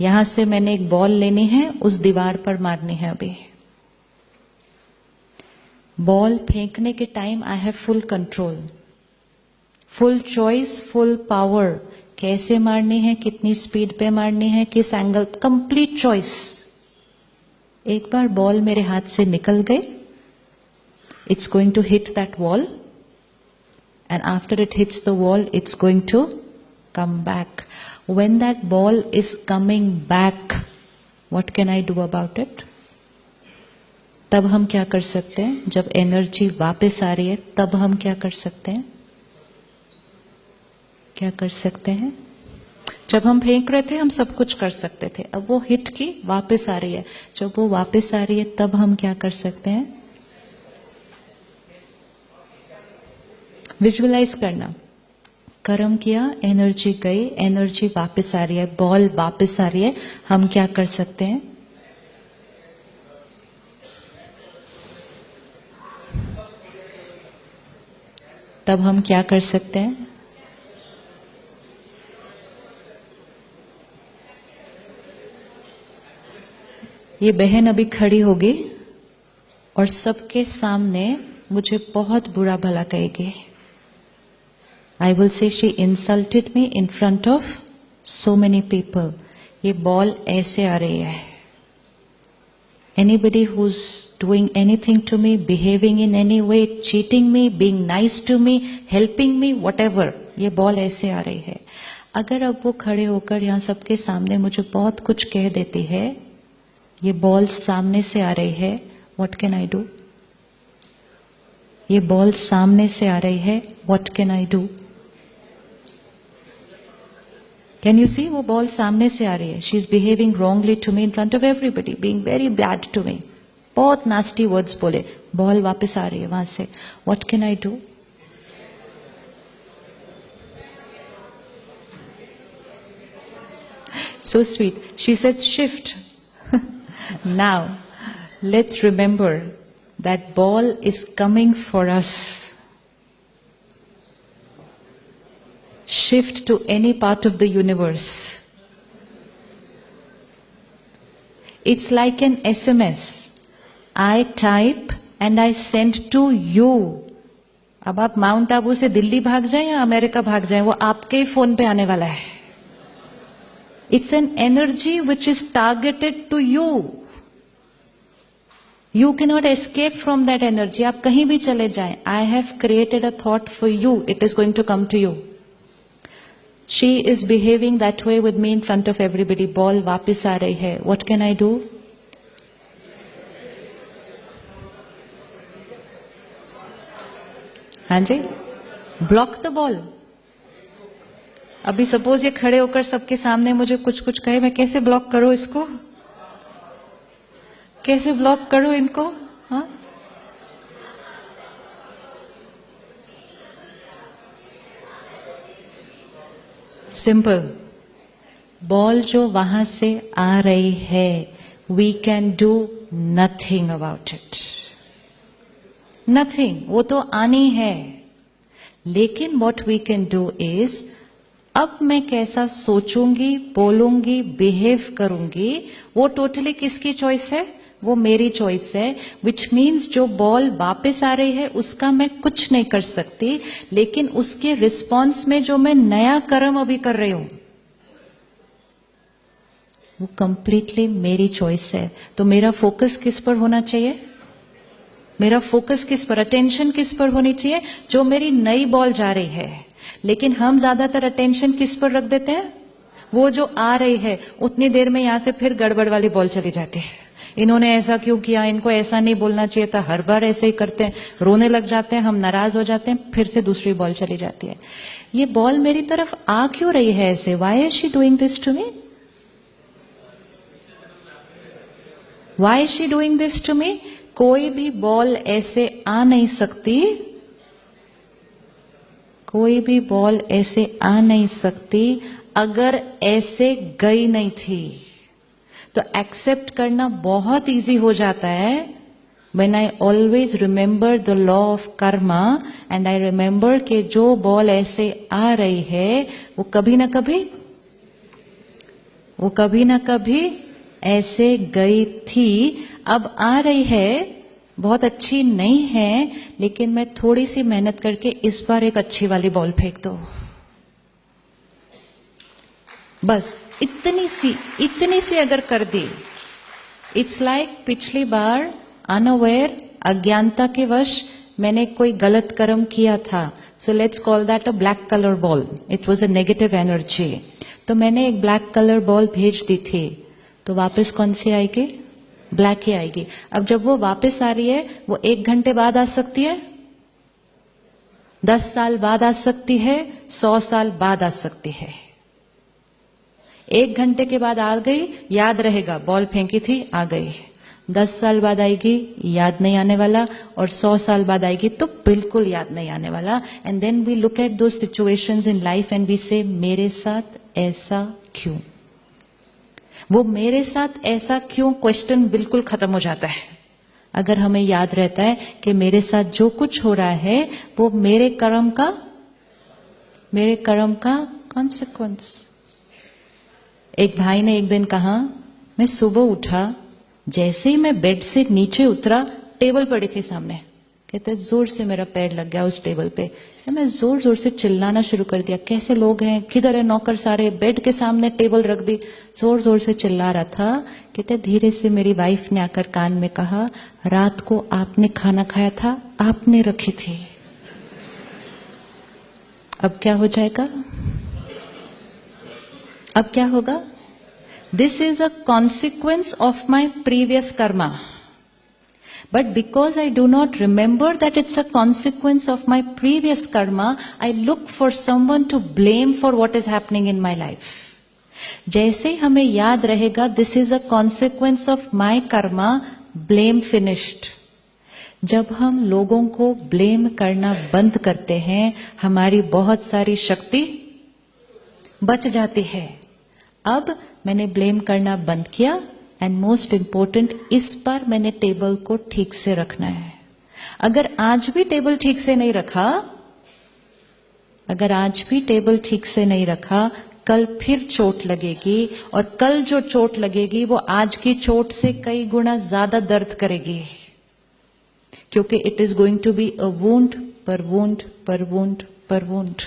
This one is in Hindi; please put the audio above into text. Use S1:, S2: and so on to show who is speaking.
S1: यहां से मैंने एक बॉल लेनी है, उस दीवार पर मारनी है। अभी बॉल फेंकने के time I have full control, full choice, full power. कैसे मारनी है, कितनी स्पीड पे मारनी है, किस एंगल, कंप्लीट चॉइस। एक बार बॉल मेरे हाथ से निकल गई, it's going to hit that wall, and after it hits the wall, it's going to come back. When that ball is coming back, what can I do about it? तब हम क्या कर सकते हैं? जब एनर्जी वापस आ रही है, तब हम क्या कर सकते हैं? क्या कर सकते हैं? जब हम फेंक रहे थे, हम सब कुछ कर सकते थे। अब वो हिट की वापस आ रही है, जब वो वापस आ रही है, तब हम क्या कर सकते हैं? विजुअलाइज करना। कर्म किया, एनर्जी गई, एनर्जी वापस आ रही है, बॉल वापस आ रही है, हम क्या कर सकते हैं? तब हम क्या कर सकते हैं? ये बहन अभी खड़ी होगी और सबके सामने मुझे बहुत बुरा भला कहेगी। I will say she insulted me in front of so many people. ये बॉल ऐसे आ रही है। Anybody who's doing anything to me, behaving in any way, cheating me, being nice to me, helping me, whatever, ये बॉल ऐसे आ रही है। अगर अब वो खड़े होकर यहाँ सबके सामने मुझे बहुत कुछ कह देती है, ये बॉल सामने से आ रही है, what can I do? ये बॉल सामने से आ रही है, what can I do? Can you see? वो बॉल सामने से आ रही है। She is behaving wrongly to me in front of everybody, being very bad to me. बहुत nasty words बोले, बॉल वापस आ रही है वहां से। What can I do? So sweet. She said shift. Now, let's remember that ball is coming for us. Shift to any part of the universe. It's like an SMS. I type and I send to you. अब आप माउंट आबू से दिल्ली भाग जाएं या अमेरिका भाग जाएं, वो आपके ही फोन पे आने वाला है। It's an energy which is targeted to you. You cannot escape from that energy. आप कहीं भी चले जाएं, I have created a thought for you. It is going to come to you. She is behaving that way with me in front of everybody. Ball वापस आ रही है. What can I do? हाँ जी, ब्लॉक द बॉल। अभी सपोज ये खड़े होकर सबके सामने मुझे कुछ कुछ कहे, मैं कैसे ब्लॉक करूं इसको? कैसे ब्लॉक करूं इनको? हाँ, सिंपल। बॉल जो वहां से आ रही है, we can do nothing about it, nothing. वो तो आनी है, लेकिन what we can do is, अब मैं कैसा सोचूंगी, बोलूंगी, बिहेव करूंगी, वो टोटली किसकी चॉइस है? वो मेरी चॉइस है। विच मीन्स जो बॉल वापस आ रही है उसका मैं कुछ नहीं कर सकती, लेकिन उसके रिस्पॉन्स में जो मैं नया कर्म अभी कर रही हूं, वो कंप्लीटली मेरी चॉइस है। तो मेरा फोकस किस पर होना चाहिए? मेरा फोकस किस पर, अटेंशन किस पर होनी चाहिए? जो मेरी नई बॉल जा रही है। लेकिन हम ज्यादातर अटेंशन किस पर रख देते हैं? वो जो आ रही है, उतनी देर में यहां से फिर गड़बड़ वाली बॉल चली जाती है। इन्होंने ऐसा क्यों किया, इनको ऐसा नहीं बोलना चाहिए था, हर बार ऐसे ही करते हैं, रोने लग जाते हैं, हम नाराज हो जाते हैं, फिर से दूसरी बॉल चली जाती है। ये बॉल मेरी तरफ आ क्यों रही है ऐसे? Why is she doing this to me? Why is she doing this to me? कोई भी बॉल ऐसे आ नहीं सकती, कोई भी बॉल ऐसे आ नहीं सकती अगर ऐसे गई नहीं थी। तो एक्सेप्ट करना बहुत इजी हो जाता है when I always remember the law of karma and I remember कि जो बॉल ऐसे आ रही है वो कभी ना कभी वो कभी ना कभी ऐसे गई थी, अब आ रही है, बहुत अच्छी नहीं है, लेकिन मैं थोड़ी सी मेहनत करके इस बार एक अच्छी वाली बॉल फेंक दो, बस इतनी सी अगर कर दी। इट्स लाइक पिछली बार अनअवेयर, अज्ञानता के वश मैंने कोई गलत कर्म किया था, so let's call that a black colour ball, it was a negative energy. तो मैंने एक ब्लैक कलर बॉल भेज दी थी, तो वापस कौन सी आएगी? ब्लैक ही आएगी। अब जब वो वापस आ रही है, वो 1 घंटे बाद आ सकती है, 10 साल बाद आ सकती है, 100 साल बाद आ सकती है। 1 घंटे के बाद आ गई, याद रहेगा, बॉल फेंकी थी, आ गई। 10 साल बाद आएगी, याद नहीं आने वाला, और 100 साल बाद आएगी तो बिल्कुल याद नहीं आने वाला। And then we look at those situations in life and we say मेरे साथ ऐसा क्यों? वो मेरे साथ ऐसा क्यों क्वेश्चन बिल्कुल खत्म हो जाता है अगर हमें याद रहता है कि मेरे साथ जो कुछ हो रहा है वो मेरे कर्म का कॉन्सिक्वेंस। एक भाई ने एक दिन कहा, मैं सुबह उठा, जैसे ही मैं बेड से नीचे उतरा, टेबल पड़ी थी सामने, कहते जोर से मेरा पैर लग गया उस टेबल पे, मैं जोर जोर से चिल्लाना शुरू कर दिया, कैसे लोग हैं, किधर है नौकर सारे, बेड के सामने टेबल रख दी, जोर जोर से चिल्ला रहा था। कहते धीरे से मेरी वाइफ ने आकर कान में कहा, रात को आपने खाना खाया था, आपने रखी थी। अब क्या हो जाएगा? अब क्या होगा? This is a consequence of my previous Karma, but because I do not remember that it's a consequence of my previous karma, I look for someone to blame for what is happening in my life. जैसे हमें याद रहेगा this is a consequence of my karma, blame finished. जब हम लोगों को ब्लेम करना बंद करते हैं, हमारी बहुत सारी शक्ति बच जाती है। अब मैंने ब्लेम करना बंद किया, एंड मोस्ट इंपॉर्टेंट, इस बार मैंने टेबल को ठीक से रखना है। अगर आज भी टेबल ठीक से नहीं रखा, कल फिर चोट लगेगी, और कल जो चोट लगेगी वो आज की चोट से कई गुना ज्यादा दर्द करेगी, क्योंकि it is going to be a wound पर वुंड पर वुंड पर वुंड।